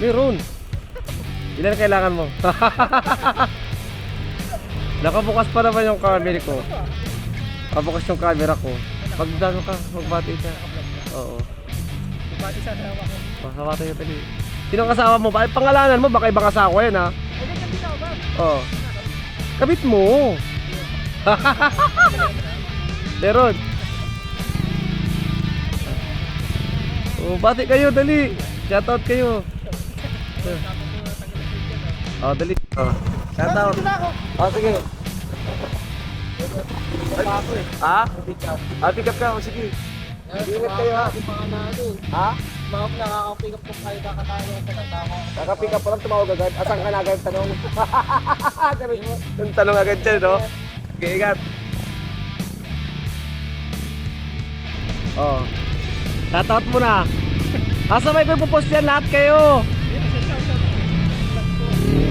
Meron. Ilan kailangan mo? Nakabukas pa naman yung camera ko. Nakabukas yung camera ko. Pag dano ka, magbati ka. Oo. Bati sa asawa ko. Masawata yung tali. Sino kasama mo? Bakit pangalanan mo? Baka ibang asawa yan ha? Ay, nagkabit ako ba? Oo. Kabit mo. Meron. Oh, bati kayo, dali. Shoutout kayo. Oh, dali. Oh. Shoutout. Oh, sige. Ha? Ah, pick up ka. Oh, sige. Ingat kayo ha. Ha? Mga nakaka-pick up kung kayo kakatalo sa tama. Naka-pick up pa lang, tumawag agad. Asan ka na agad? Tanong. Yung tanong agad dyan, no? Okay, ingat. Oh. Shoutout mo na. Sabay ko ipopost yan lahat kayo.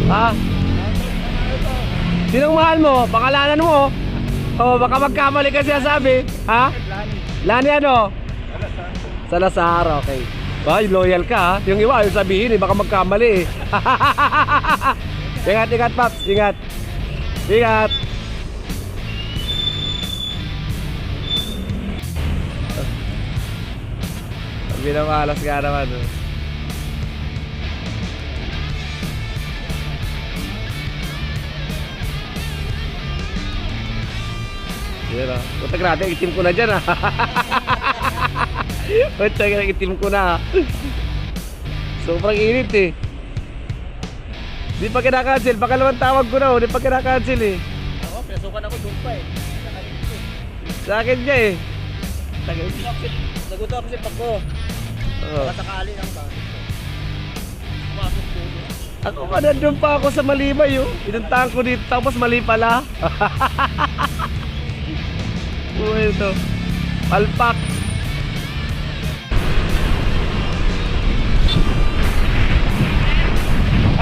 Ha? Sinong mahal mo? Pangalanan mo? Oh, baka magkamali ka siya sabi. Ha? Lani ano? Salazar, okay. Ay, loyal ka ha. Yung iba ayaw sabihin eh, baka magkamali eh. Ingat, ingat Paps, ingat. Ingat. Binamalas nga naman. Yan ah. Punta grabe, itim ko na dyan ah. Punta grabe, itim ko na. Sobrang init eh. Di pa kinakancel, pakalawang tawag ko na oh. Di pa kinakancel eh. Ako, pinasukan ako doon pa eh. Sa akin niya eh. Naguto ako si Paco. Baka sakali lang ba? Pumasok doon. Ako pa nandun pa ako sa Malimay oh. Inuntahan ko dito tapos mali pala. Uy ito. Palpak.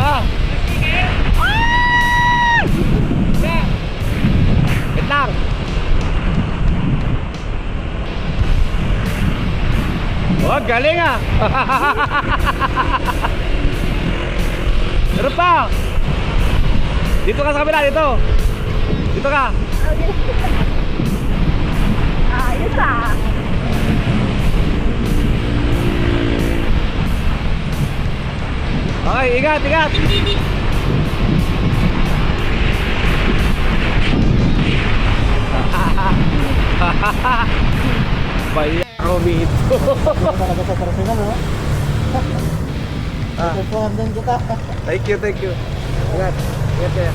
Ah! Wait lang. Oh, galing ah. Meron pa. Dito ka sa kabila, dito. Dito ka. Ayos ah. Okay, ingat, ingat. Baya ako dito. Thank you, thank you. Ingat, ingat kaya.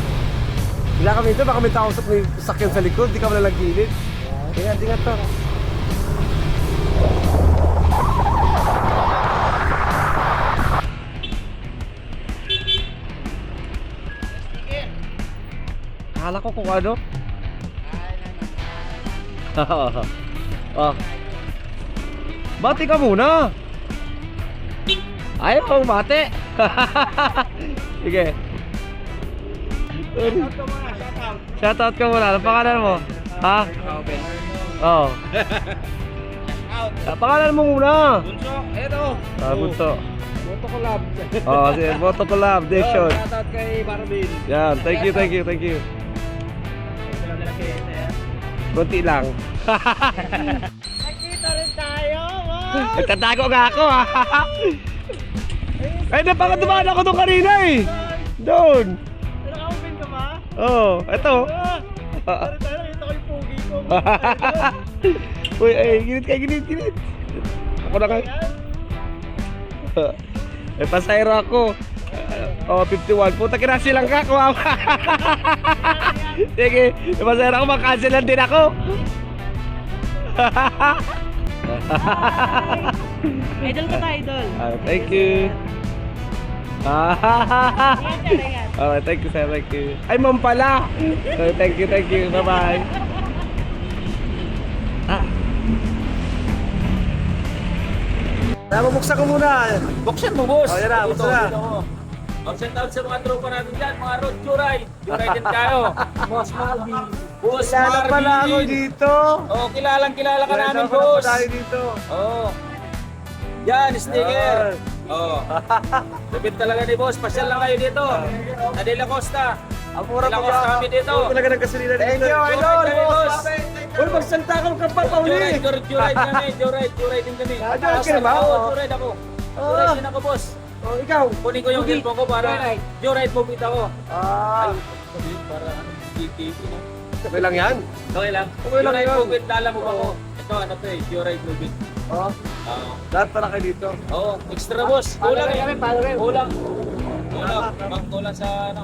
Bila kami ito, baka may tao sa may sakyan sa likod, di ka malalang gilid. Ingat, ingat to. Akala ko kung ano. Oh. Bati ka muna. Ayaw pang bati. Sige. Shoutout ka muna. Ano pangalan mo? Ha? Oo. Pangalan mo muna. Bunso, eto. Bunso. Boto ko lab. Oh, sige. Boto collaboration. Shoutout kay Barbin. Yan. Thank you, thank you, thank you. Kunti lang. Nakita rin tayo, wow! Nagtatago nga ako ha. Ay, napaka dumaan ako doon kanina eh. Doon. Naka-open ka ba? Oo, eto. Tari tayo, nakita ko yung pogi ko. Uy, ay, ginit ka, ginit, ginit. Ako na kayo. May pasayro ako. Oh, 51. Puta kinasilang ka, kawawa. Sige, may pasayro ako, makakansilan din ako. Idol ka ta, idol. Thank you. Okay, thank you sir, thank you. Ay, ma'am pala. Thank you, bye-bye. Bubuksan ko muna. Buksan mo, boss. Oh, yan na, buksan na. Send out sa mga tropa natin dyan, mga road Juray. Juray din tayo. Boss Marvin. Boss Kilala pala ako Marvin. dito. Oh, kilala ka namin, Kilala boss. pala tayo dito. Oh. Yan, sticker. Oo. Lupit talaga ni boss. Pasyal lang kayo dito. Sa De La Costa. Ang mura De La Costa kami dito. Talaga ng gasolina dito. Thank you, Joyride idol! kami, boss. Uy, magsalita ka ng kapal, Pauli! Joyride kami. Joyride din kami. Joyride ka na ba? Oo, joyride ako. Joyride din ako, boss. Oh, ikaw? Kunin ko yung cellphone ko para joyride movie ako. Ah, Para GTV. Okay lang yan. Okay lang. Okay lang Joyride yun. movie, dala mo ba ako? Ito, ano to eh, joyride movie. oh. Oo. Lahat pala kayo dito. Oo, extra boss. Kulang eh. paano rin? Kulang. Kulang sa ano.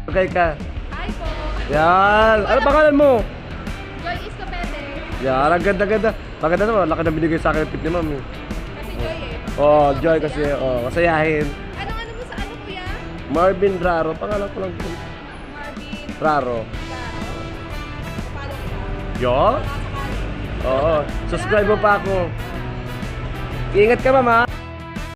Okay ka. Hi po. Yan. Ano pangalan mo? Joy Escopete. Yan, ang ganda-ganda. Maganda naman, laki na binigay sa akin yung tip ni ma'am. Kasi Joy eh. Oh, Joy kasi, oh, masayahin. Anong ano mo sa ano kuya? Marvin Raro, pangalan ko lang. Marvin. Raro. Claro. Follow kita. Yo? Nakasakali. Oo, subscribe mo pa ako. Ingat ka, mama.